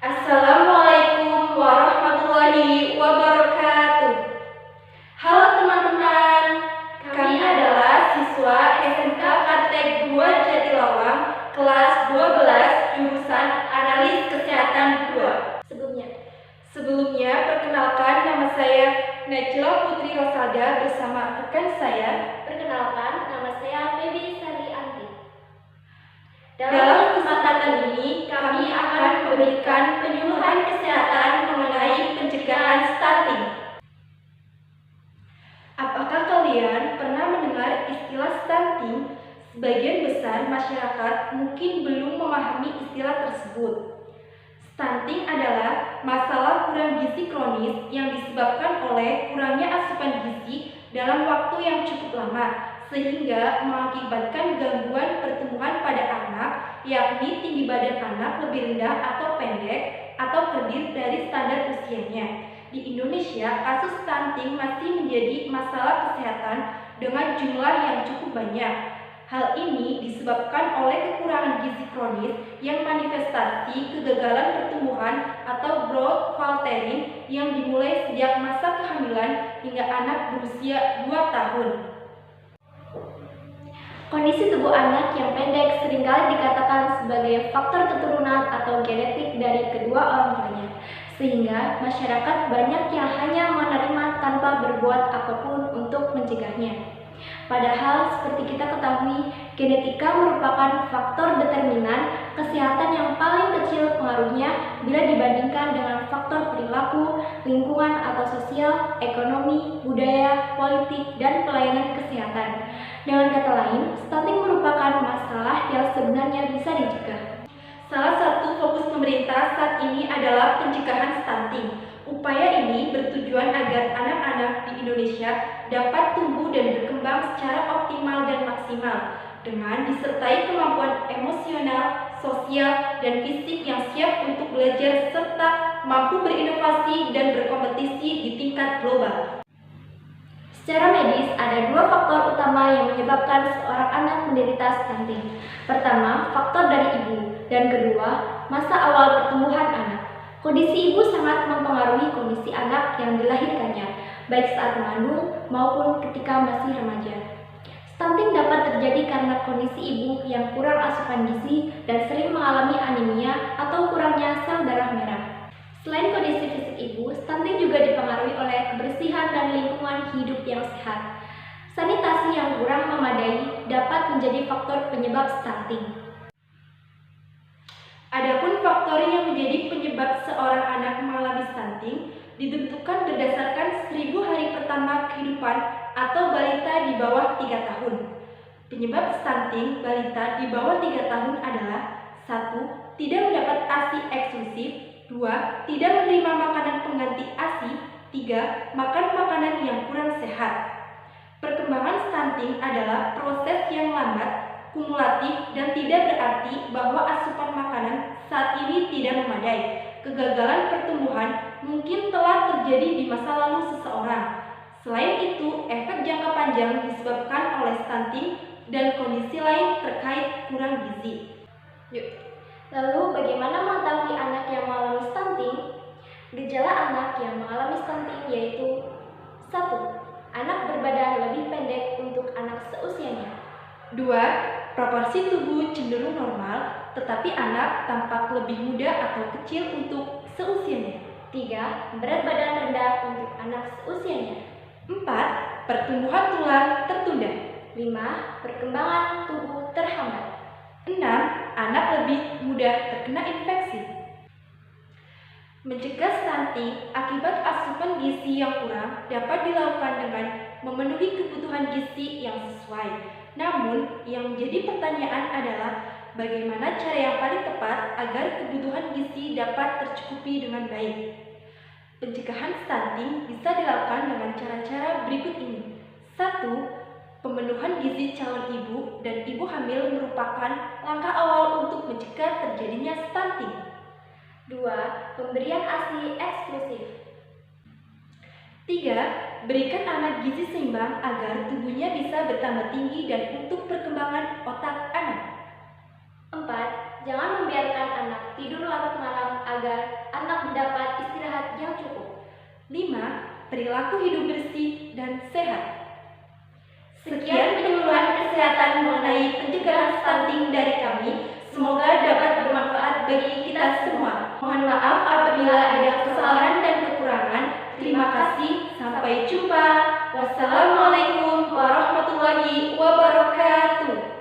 Assalamualaikum warahmatullahi wabarakatuh. Halo teman-teman, kami adalah siswa SMK Kartek 2 Jatilawang, kelas 12, jurusan Analis Kesehatan 2. Sebelumnya, perkenalkan, nama saya Najla Putri Rosalda bersama rekan saya. Perkenalkan, nama saya Febi Sari Anti. Dalam kesempatan ini, kami akan memberikan penyuluhan kesehatan mengenai pencegahan stunting. Apakah kalian pernah mendengar istilah stunting? Sebagian besar masyarakat mungkin belum memahami istilah tersebut. Stunting adalah masalah kurang gizi kronis yang disebabkan oleh kurangnya asupan gizi dalam waktu yang cukup lama, sehingga mengakibatkan gangguan pertumbuhan pada anak, yakni tinggi badan anak lebih rendah atau pendek atau kerdil dari standar usianya. Di Indonesia, kasus stunting masih menjadi masalah kesehatan dengan jumlah yang cukup banyak. Hal ini disebabkan oleh kekurangan gizi kronis yang manifestasi kegagalan pertumbuhan atau growth faltering yang dimulai sejak masa kehamilan hingga anak berusia 2 tahun. Kondisi tubuh anak yang pendek seringkali dikatakan sebagai faktor keturunan atau genetik dari kedua orang tuanya, sehingga masyarakat banyak yang hanya menerima tanpa berbuat apapun untuk mencegahnya. Padahal seperti kita ketahui, genetika merupakan faktor determinan kesehatan yang paling kecil pengaruhnya bila dibandingkan dengan faktor perilaku, lingkungan atau sosial, ekonomi, budaya, politik, dan pelayanan kesehatan. Dengan kata lain, stunting merupakan masalah yang sebenarnya bisa dicegah. Salah satu fokus pemerintah saat ini adalah pencegahan stunting. Upaya ini bertujuan agar anak-anak di Indonesia dapat tumbuh dan berkembang secara optimal dan maksimal dengan disertai kemampuan emosional, sosial, dan fisik yang siap untuk belajar serta mampu berinovasi dan berkompetisi di tingkat global. Secara medis, ada dua faktor utama yang menyebabkan seorang anak menderita stunting. Pertama, faktor dari ibu, dan kedua, masa awal pertumbuhan anak. Kondisi ibu sangat mempengaruhi kondisi anak yang dilahirkannya, baik saat mengandung maupun ketika masih remaja. Stunting dapat terjadi karena kondisi ibu yang kurang asupan gizi dan sering mengalami anemia atau kurangnya sel darah merah. Selain kondisi fisik ibu, stunting juga dipengaruhi oleh kebersihan dan lingkungan hidup yang sehat. Sanitasi yang kurang memadai dapat menjadi faktor penyebab stunting. Adapun faktor yang menjadi penyebab seorang anak mengalami stunting ditentukan berdasarkan 1000 hari pertama kehidupan atau balita di bawah 3 tahun. Penyebab stunting balita di bawah 3 tahun adalah 1. Tidak mendapat ASI eksklusif, 2. Tidak menerima makanan pengganti ASI, 3. Makan makanan yang kurang sehat. Perkembangan stunting adalah proses yang lambat, kumulatif, dan tidak berarti bahwa asupan makanan saat ini tidak memadai. Kegagalan pertumbuhan mungkin telah terjadi di masa lalu seseorang. Selain itu, efek jangka panjang disebabkan oleh stunting dan kondisi lain terkait kurang gizi. Lalu, bagaimana mengetahui anak yang mengalami stunting? Gejala anak yang mengalami stunting yaitu 1. Anak berbadan lebih pendek untuk anak seusianya. 2. Proporsi tubuh cenderung normal, tetapi anak tampak lebih muda atau kecil untuk seusianya. 3. Berat badan rendah untuk anak seusianya. 4. Pertumbuhan tulang tertunda. 5. Perkembangan tubuh terhambat. 6. Anak lebih mudah terkena infeksi. Mencegah stunting akibat asupan gizi yang kurang dapat dilakukan dengan memenuhi kebutuhan gizi yang sesuai. Namun, yang menjadi pertanyaan adalah bagaimana cara yang paling tepat agar kebutuhan gizi dapat tercukupi dengan baik. Pencegahan stunting bisa dilakukan dengan cara-cara berikut ini. 1. Pemenuhan gizi calon ibu dan ibu hamil merupakan langkah awal untuk mencegah terjadinya stunting. 2. Pemberian ASI eksklusif. 3. Berikan anak gizi seimbang agar tubuhnya bisa bertambah tinggi dan untuk perkembangan otak anak. 4. Jangan membiarkan anak tidur larut malam agar anak mendapat istirahat yang cukup. 5. Perilaku hidup bersih dan sehat. Sekian penyuluhan kesehatan mengenai pencegahan stunting dari kami. Semoga dapat bermanfaat bagi kita semua. Mohon maaf apabila ada kesalahan dan kekurangan. Terima kasih. Sampai jumpa. Wassalamualaikum warahmatullahi wabarakatuh.